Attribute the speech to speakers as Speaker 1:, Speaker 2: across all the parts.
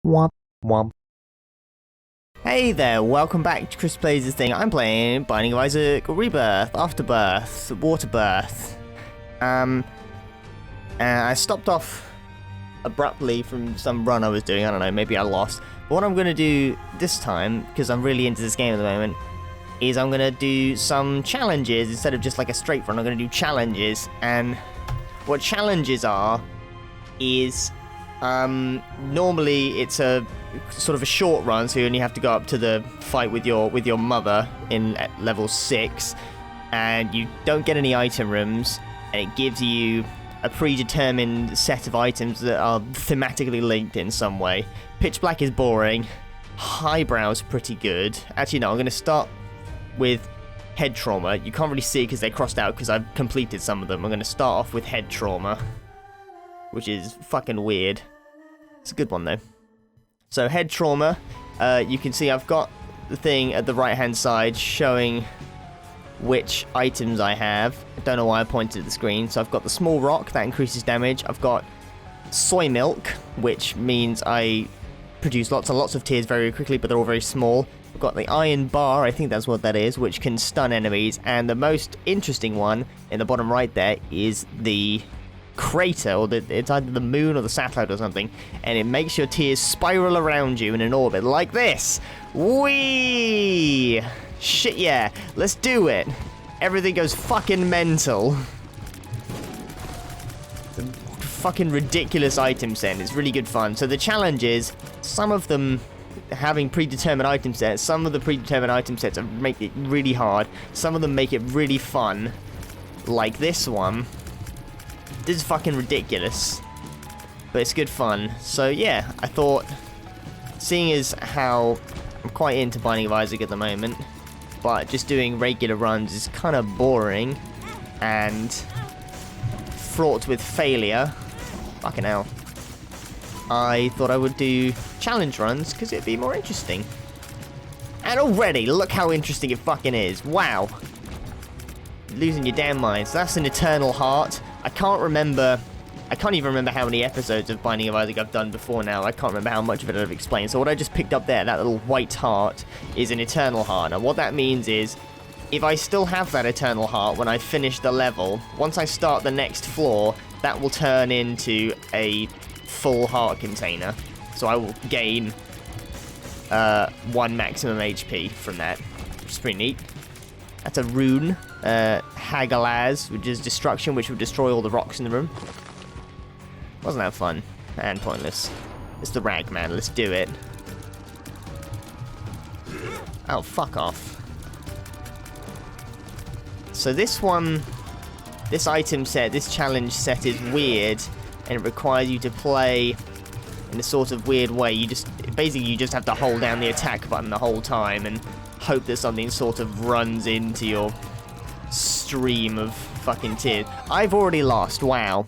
Speaker 1: Womp womp.
Speaker 2: Hey there, welcome back to Chris Plays This Thing. I'm playing Binding of Isaac, Rebirth, Afterbirth, Waterbirth. And I stopped off abruptly from some run I was doing. I don't know, maybe I lost. But what I'm going to do this time, because I'm really into this game at the moment, is I'm going to do some challenges instead of just like a straight run. I'm going to do challenges, and what challenges are is normally it's a sort of a short run, so you only have to go up to the fight with your mother in at level 6, and you don't get any item rooms, and it gives you a predetermined set of items that are thematically linked in some way. Pitch Black is boring. Highbrow's pretty good. Actually, no, I'm going to start with Head Trauma. You can't really see because they're crossed out because I've completed some of them. I'm going to start off with Head Trauma, which is fucking weird. It's a good one, though. So, Head Trauma, you can see I've got the thing at the right-hand side showing which items I have. I don't know why I pointed at the screen. So, I've got the Small Rock, that increases damage. I've got Soy Milk, which means I produce lots and lots of tears very quickly, but they're all very small. I've got the Iron Bar, I think that's what that is, which can stun enemies. And the most interesting one, in the bottom right there, is the crater, or it's either the moon or the satellite or something, and it makes your tears spiral around you in an orbit like this. Whee! Shit, yeah, let's do it. Everything goes fucking mental. The fucking ridiculous item set. It's really good fun. So the challenge is, some of them having predetermined item sets, some of the predetermined item sets make it really hard, some of them make it really fun, like this one. This is fucking ridiculous, but it's good fun. So yeah, I thought, seeing as how I'm quite into Binding of Isaac at the moment, but just doing regular runs is kind of boring and fraught with failure. Fucking hell. I thought I would do challenge runs because it'd be more interesting. And already, look how interesting it fucking is. Wow. Losing your damn mind. So that's an Eternal Heart. I can't even remember how many episodes of Binding of Isaac I've done before now. I can't remember how much of it I've explained. So what I just picked up there, that little white heart, is an Eternal Heart. And what that means is, if I still have that Eternal Heart when I finish the level, once I start the next floor, that will turn into a full heart container. So I will gain 1 maximum HP from that, which is pretty neat. That's a rune, Hagalaz, which is destruction, which will destroy all the rocks in the room. Wasn't that fun? And pointless. It's the rag, man. Let's do it. Oh, fuck off. So this one, this item set, this challenge set is weird, and it requires you to play in a sort of weird way. You just have to hold down the attack button the whole time and hope that something sort of runs into your stream of fucking tears. I've already lost. Wow.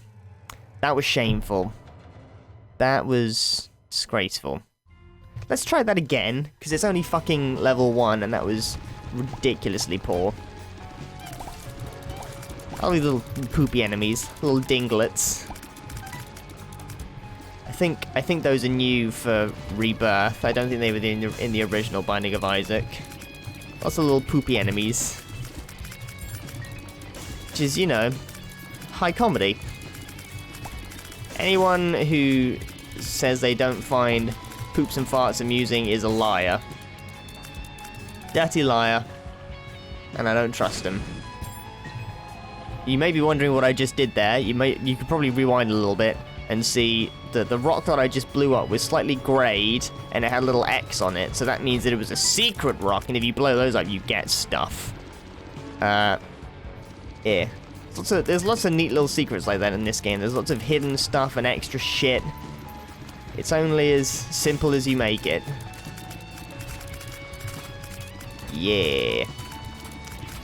Speaker 2: That was shameful. That was disgraceful. Let's try that again, because it's only fucking level 1, and that was ridiculously poor. All these little poopy enemies, little dinglets. I think those are new for Rebirth. I don't think they were in the original Binding of Isaac. Lots of little poopy enemies. Which is, you know, high comedy. Anyone who says they don't find poops and farts amusing is a liar. Dirty liar. And I don't trust him. You may be wondering what I just did there. You could probably rewind a little bit and see that the rock that I just blew up was slightly grayed, and it had a little X on it, so that means that it was a secret rock, and if you blow those up, you get stuff. Yeah. There's lots of neat little secrets like that in this game. There's lots of hidden stuff and extra shit. It's only as simple as you make it. Yeah.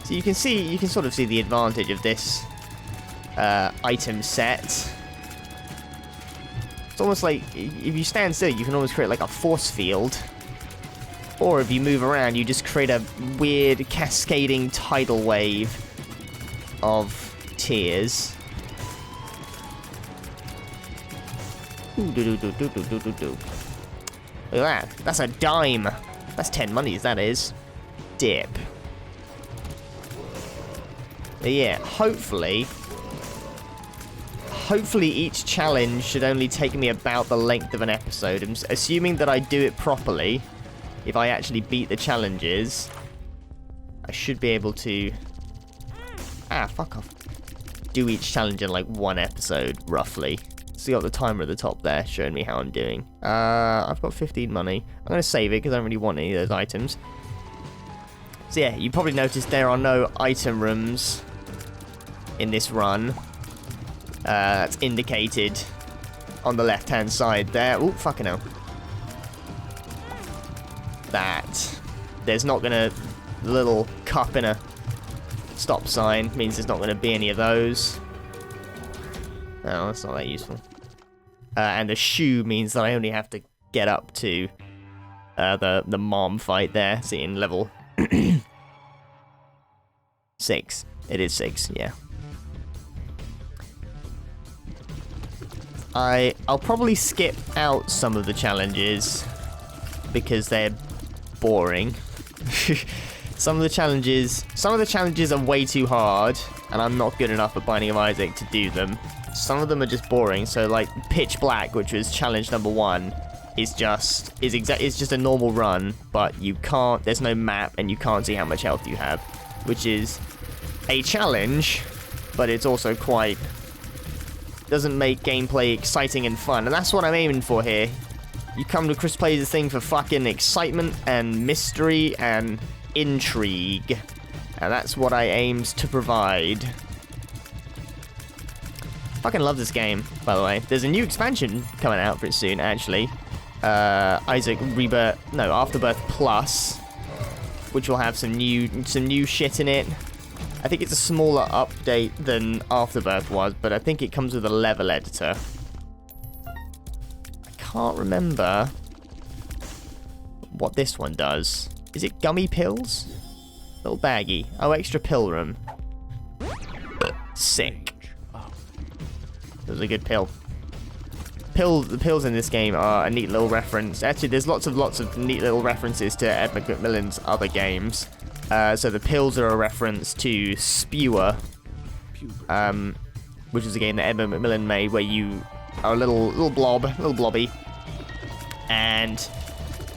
Speaker 2: So you can sort of see the advantage of this item set. It's almost like, if you stand still, you can almost create like a force field. Or if you move around, you just create a weird cascading tidal wave of tears. Look at that. That's a dime. That's 10 monies, that is. Dip. But yeah, hopefully each challenge should only take me about the length of an episode. I'm assuming that I do it properly. If I actually beat the challenges, I should be able to... Ah, fuck off. Do each challenge in like one episode, roughly. So you got the timer at the top there, showing me how I'm doing. I've got 15 money. I'm going to save it because I don't really want any of those items. So yeah, you probably noticed there are no item rooms in this run. That's indicated on the left-hand side there. Oh, fucking hell. That. There's not going to... The little cup in a stop sign means there's not going to be any of those. No, that's not that useful. And the shoe means that I only have to get up to the mom fight there. See, in level 6. It is 6, yeah. I'll probably skip out some of the challenges because they're boring. Some of the challenges are way too hard, and I'm not good enough at Binding of Isaac to do them. Some of them are just boring. So like Pitch Black, which was challenge number 1, is just a normal run, but you can't. There's no map, and you can't see how much health you have, which is a challenge, but it's also quite doesn't make gameplay exciting and fun, and that's what I'm aiming for here. You come to Chris Plays' thing for fucking excitement and mystery and intrigue, and that's what I aimed to provide. Fucking love this game, by the way. There's a new expansion coming out pretty soon, actually. Isaac Rebirth, no, Afterbirth Plus, which will have some new shit in it. I think it's a smaller update than Afterbirth was, but I think it comes with a level editor. I can't remember what this one does. Is it gummy pills? Little baggie. Oh, extra pill room. Sick. That was a good pill. The pills in this game are a neat little reference. Actually, there's lots of neat little references to Ed McMillan's other games. So the pills are a reference to Spewer, which is a game that Ed McMillan made, where you are a little blobby, and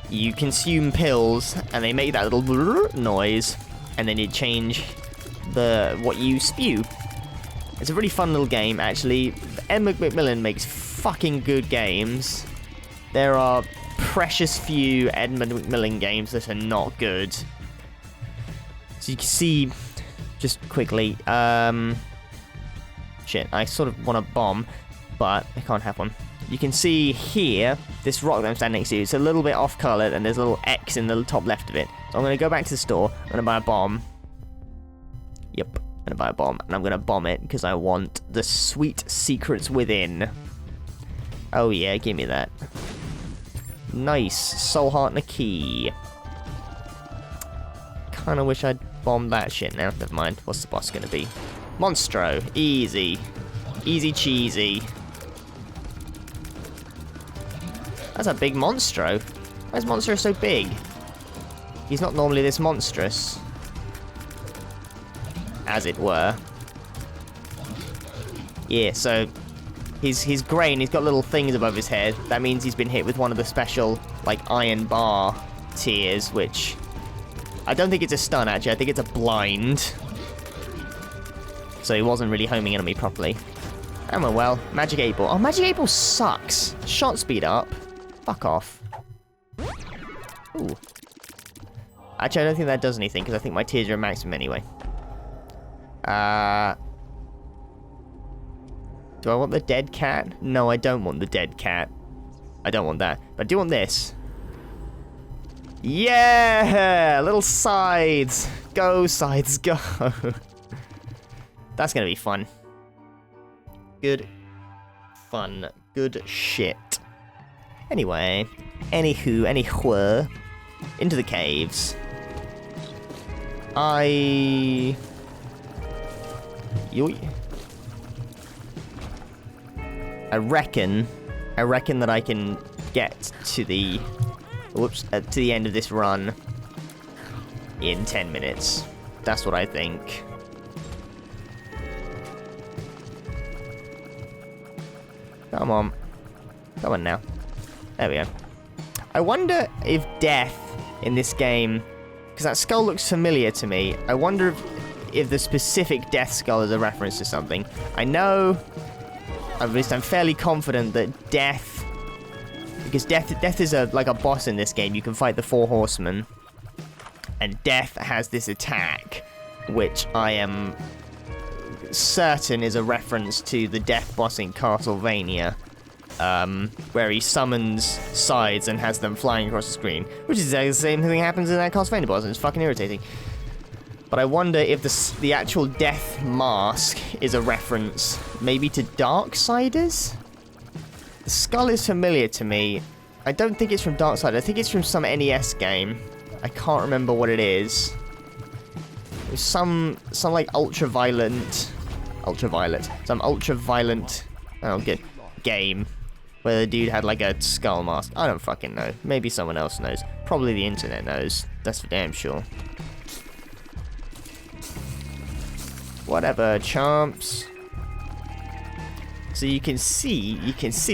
Speaker 2: you consume pills, and they make that little noise, and then you change what you spew. It's a really fun little game, actually. Ed McMillan makes fucking good games. There are precious few Ed McMillan games that are not good. So you can see, just quickly, shit, I sort of want a bomb, but I can't have one. You can see here, this rock that I'm standing next to, it's a little bit off-colored, and there's a little X in the top left of it. So I'm going to go back to the store, I'm going to buy a bomb. Yep, I'm going to buy a bomb, and I'm going to bomb it, because I want the sweet secrets within. Oh yeah, give me that. Nice, soul heart and a key. Kinda wish I'd bombed that shit now. Never mind. What's the boss gonna be? Monstro. Easy. Easy cheesy. That's a big Monstro. Why is Monstro so big? He's not normally this monstrous. As it were. Yeah, so he's grey and he's got little things above his head. That means he's been hit with one of the special, like, iron bar tiers, which I don't think it's a stun, actually. I think it's a blind. So he wasn't really homing in on me properly. Oh, well. Magic 8 Ball. Oh, Magic 8 Ball sucks. Shot speed up. Fuck off. Ooh. Actually, I don't think that does anything, because I think my tiers are at maximum anyway. Do I want the dead cat? No, I don't want the dead cat. I don't want that. But I do want this. Yeah! Little sides! Go, sides, go! That's gonna be fun. Good fun. Good shit. Anyway. Anywho. Into the caves. I reckon that I can get to the whoops, to the end of this run in 10 minutes. That's what I think. Come on. Come on now. There we go. I wonder if death in this game, because that skull looks familiar to me, I wonder if the specific death skull is a reference to something. I know, at least I'm fairly confident that death, because death is like a boss in this game. You can fight the 4 horsemen, and death has this attack, which I am certain is a reference to the death boss in Castlevania, where he summons sides and has them flying across the screen, which is the same thing that happens in that Castlevania boss, and it's fucking irritating. But I wonder if the actual death mask is a reference maybe to Darksiders? The skull is familiar to me. I don't think it's from Darksiders. I think it's from some NES game. I can't remember what it is. It's some like ultraviolet, oh good, game where the dude had like a skull mask. I don't fucking know. Maybe someone else knows. Probably the internet knows. That's for damn sure. Whatever, chomps. So you can see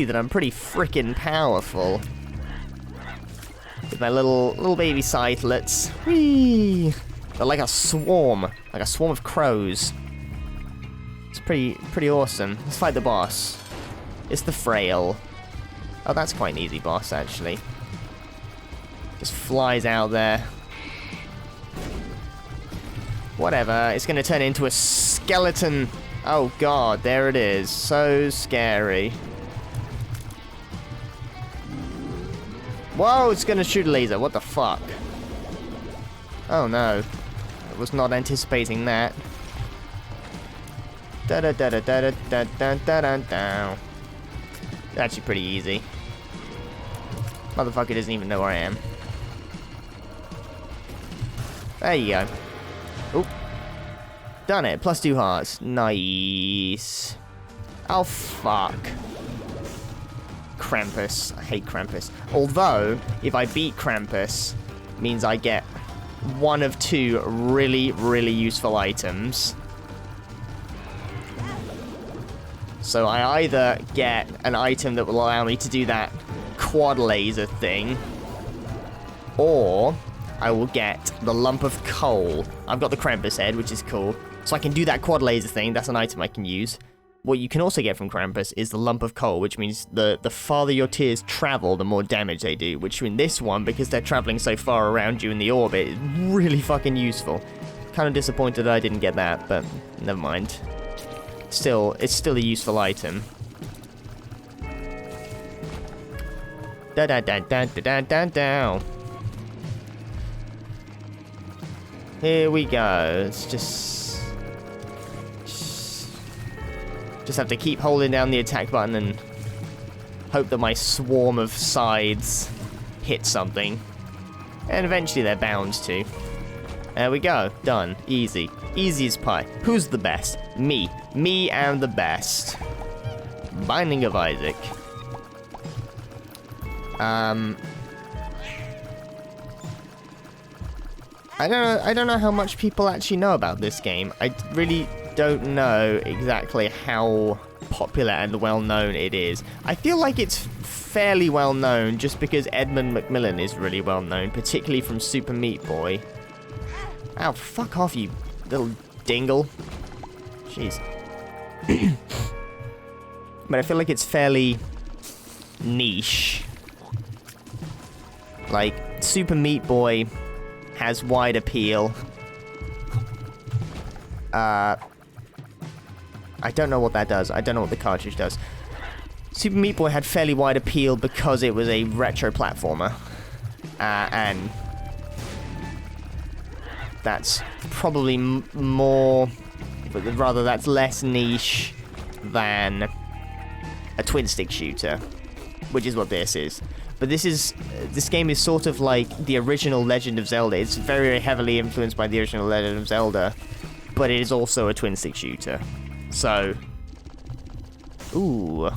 Speaker 2: that I'm pretty freaking powerful. With my little baby scythelets. Whee! They're like a swarm of crows. It's pretty awesome. Let's fight the boss. It's the Frail. Oh, that's quite an easy boss, actually. Just flies out there. Whatever, it's gonna turn into a skeleton. Oh god, there it is. So scary. Whoa, it's gonna shoot a laser. What the fuck? Oh no. I was not anticipating that. Da da da da da da da da da da. Actually pretty easy. Motherfucker doesn't even know where I am. There you go. Oop. Done it. Plus 2 hearts. Nice. Oh, fuck. Krampus. I hate Krampus. Although, if I beat Krampus, it means I get one of 2 really, really useful items. So I either get an item that will allow me to do that quad laser thing, or I will get the lump of coal. I've got the Krampus head, which is cool. So I can do that quad laser thing. That's an item I can use. What you can also get from Krampus is the lump of coal, which means the farther your tears travel, the more damage they do. Which in this one, because they're traveling so far around you in the orbit, is really fucking useful. Kind of disappointed that I didn't get that, but never mind. Still, it's still a useful item. Da da da da da da da da. Here we go. It's just have to keep holding down the attack button and hope that my swarm of sides hit something. And eventually they're bound to. There we go. Done. Easy. Easy as pie. Who's the best? Me. Me am the best. Binding of Isaac. I don't know how much people actually know about this game. I really don't know exactly how popular and well known it is. I feel like it's fairly well known just because Edmund Macmillan is really well known, particularly from Super Meat Boy. Ow, fuck off, you little dingle. Jeez. But I feel like it's fairly niche. Like, Super Meat Boy has wide appeal. I don't know what that does. I don't know what the cartridge does. Super Meat Boy had fairly wide appeal because it was a retro platformer. And that's probably more, but rather that's less niche than a twin stick shooter, which is what this is. But this game is sort of like the original Legend of Zelda. It's very, very heavily influenced by the original Legend of Zelda, but it is also a twin stick shooter. So, ooh, I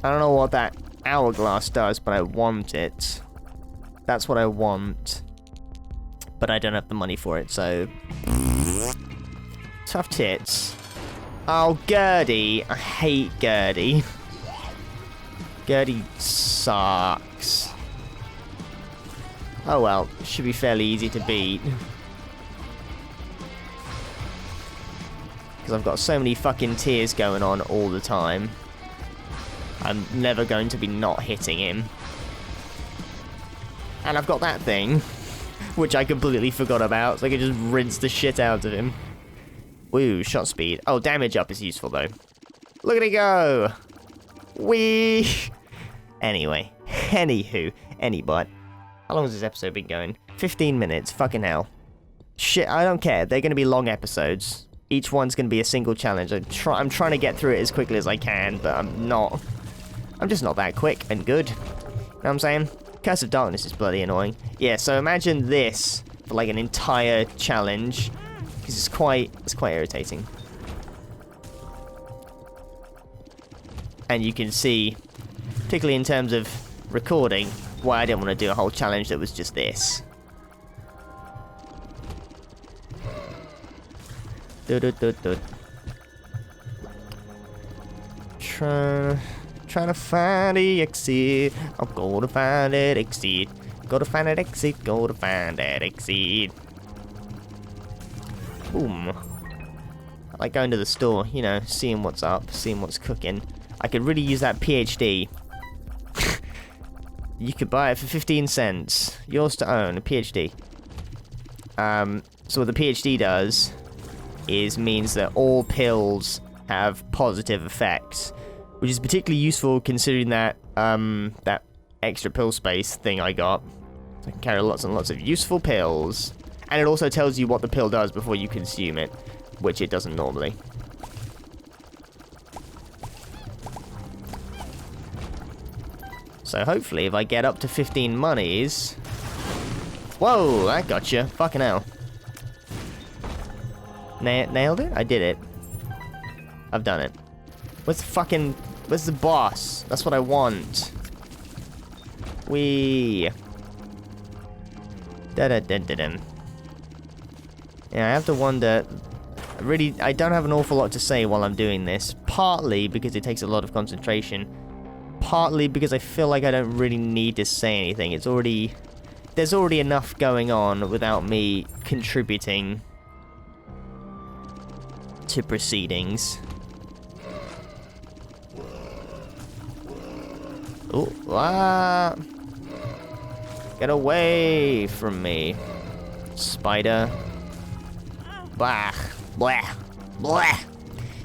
Speaker 2: don't know what that hourglass does, but I want it. That's what I want. But I don't have the money for it, so... Tough tits. Oh, Gertie. I hate Gertie. Gertie sucks. Oh well, should be fairly easy to beat. Because I've got so many fucking tears going on all the time. I'm never going to be not hitting him. And I've got that thing, which I completely forgot about, so I can just rinse the shit out of him. Woo, shot speed. Oh, damage up is useful, though. Look at it go! Whee! Anyway, anywho, anybot. How long has this episode been going? 15 minutes, fucking hell. Shit, I don't care. They're going to be long episodes. Each one's going to be a single challenge. I'm trying to get through it as quickly as I can, but I'm not. I'm just not that quick and good. You know what I'm saying? Curse of Darkness is bloody annoying. Yeah, so imagine this for like an entire challenge. Because it's quite irritating. And you can see, particularly in terms of recording, why I didn't want to do a whole challenge that was just this. Trying to find the exit. I'm going to find that exit. Go to find that exit. Go to find that exit. Boom. I like going to the store, you know, seeing what's up, seeing what's cooking. I could really use that PhD. You could buy it for 15 cents. Yours to own, a PhD. So what the PhD does is means that all pills have positive effects, which is particularly useful considering that that extra pill space thing I got. So I can carry lots and lots of useful pills. And it also tells you what the pill does before you consume it, which it doesn't normally. So hopefully if I get up to 15 monies... Whoa, that got you. Fucking hell. Nailed it? I did it. I've done it. Where's the boss? That's what I want. Wee. Da-da-da-da-dum. Yeah, I have to wonder... I don't have an awful lot to say while I'm doing this. Partly because it takes a lot of concentration. Partly because I feel like I don't really need to say anything. There's already enough going on without me contributing to proceedings. Oh, ah! Get away from me, spider. Blah, blah, blah.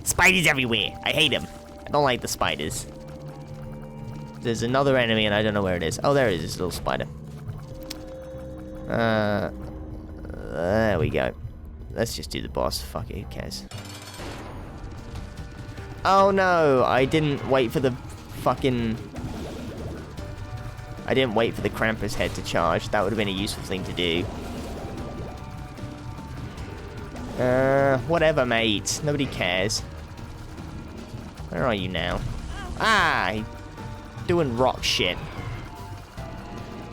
Speaker 2: Spiders everywhere. I hate them. I don't like the spiders. There's another enemy and I don't know where it is. Oh, there it is, this little spider. There we go. Let's just do the boss. Fuck it, who cares? Oh no, I didn't wait for the fucking... I didn't wait for the Krampus head to charge. That would have been a useful thing to do. Whatever, mate. Nobody cares. Where are you now? Ah! Doing rock shit.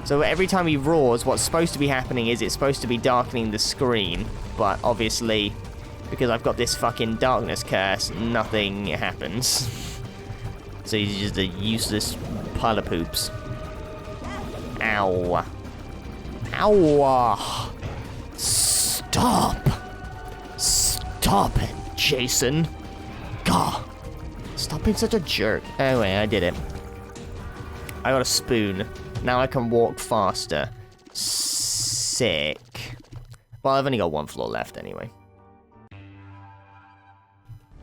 Speaker 2: So every time he roars, what's supposed to be happening is it's supposed to be darkening the screen. But obviously, because I've got this fucking darkness curse, nothing happens. So he's just a useless pile of poops. Ow. Ow. Stop. Stop it, Jason. God. Stop being such a jerk. Anyway, I did it. I got a spoon. Now I can walk faster. Sick. Well, I've only got one floor left anyway.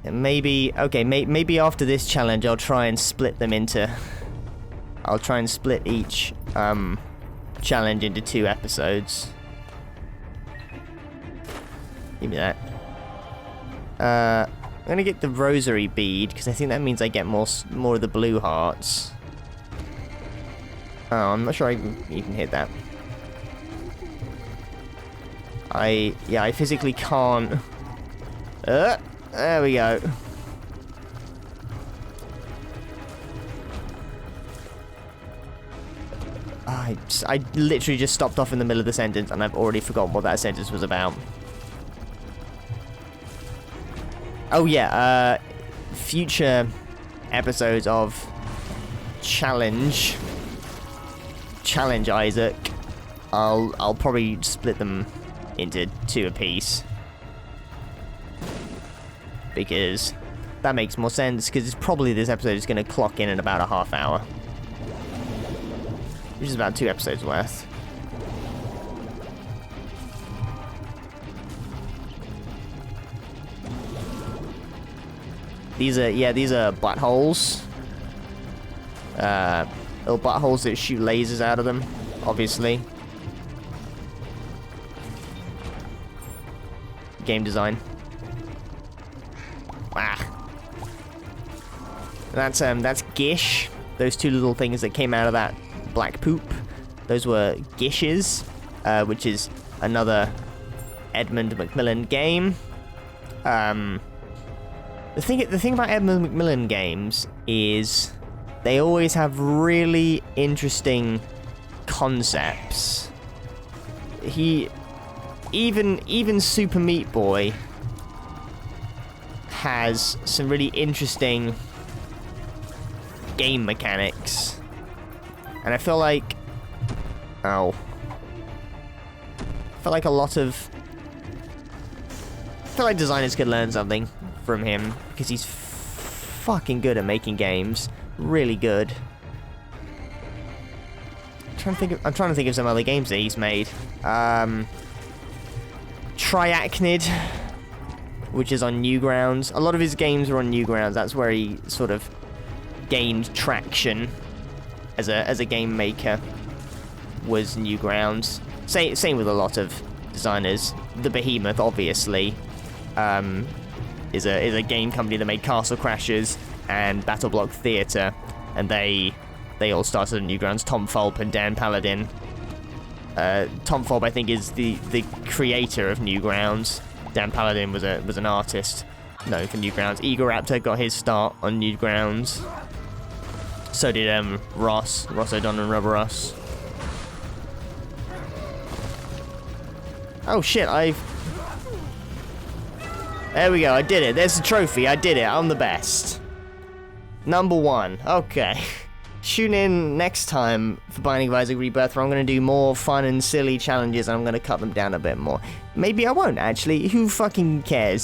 Speaker 2: And maybe... Okay, maybe after this challenge I'll try and split them into... I'll try and split each challenge into 2 episodes. Give me that. I'm gonna get the rosary bead because I think that means I get more of the blue hearts. Oh, I'm not sure I can even hit that. I physically can't. There we go. I literally just stopped off in the middle of the sentence, and I've already forgotten what that sentence was about. Oh yeah, future episodes of Challenge Isaac, I'll probably split them into 2 apiece, because that makes more sense, because it's probably this episode is going to clock in at about a half hour, which is about 2 episodes worth. These are buttholes. Little buttholes that shoot lasers out of them, obviously. Game design. Ah. That's Gish. Those 2 little things that came out of that black poop. Those were Gishes, which is another Edmund Macmillan game. The thing about Edmund Macmillan games is they always have really interesting concepts. Even Super Meat Boy has some really interesting game mechanics. And I feel like a lot of designers could learn something from him, because he's fucking good at making games. Really good. I'm trying to think of some other games that he's made. Triachnid, which is on Newgrounds. A lot of his games are on Newgrounds. That's where he sort of gained traction as a game maker, was Newgrounds. Same with a lot of designers. The Behemoth, obviously, is a game company that made Castle Crashers and Battle Block Theatre, and they all started at Newgrounds. Tom Fulp and Dan Paladin. Tom Fulp, I think, is the creator of Newgrounds. Dan Paladin was an artist known for Newgrounds. Egoraptor got his start on Newgrounds. So did Ross O'Donnell and Rubber Ross. Oh shit! There we go. I did it. There's the trophy. I did it. I'm the best. Number 1. Okay. Tune in next time for Binding of Isaac Rebirth, where I'm going to do more fun and silly challenges, and I'm going to cut them down a bit more. Maybe I won't, actually. Who fucking cares?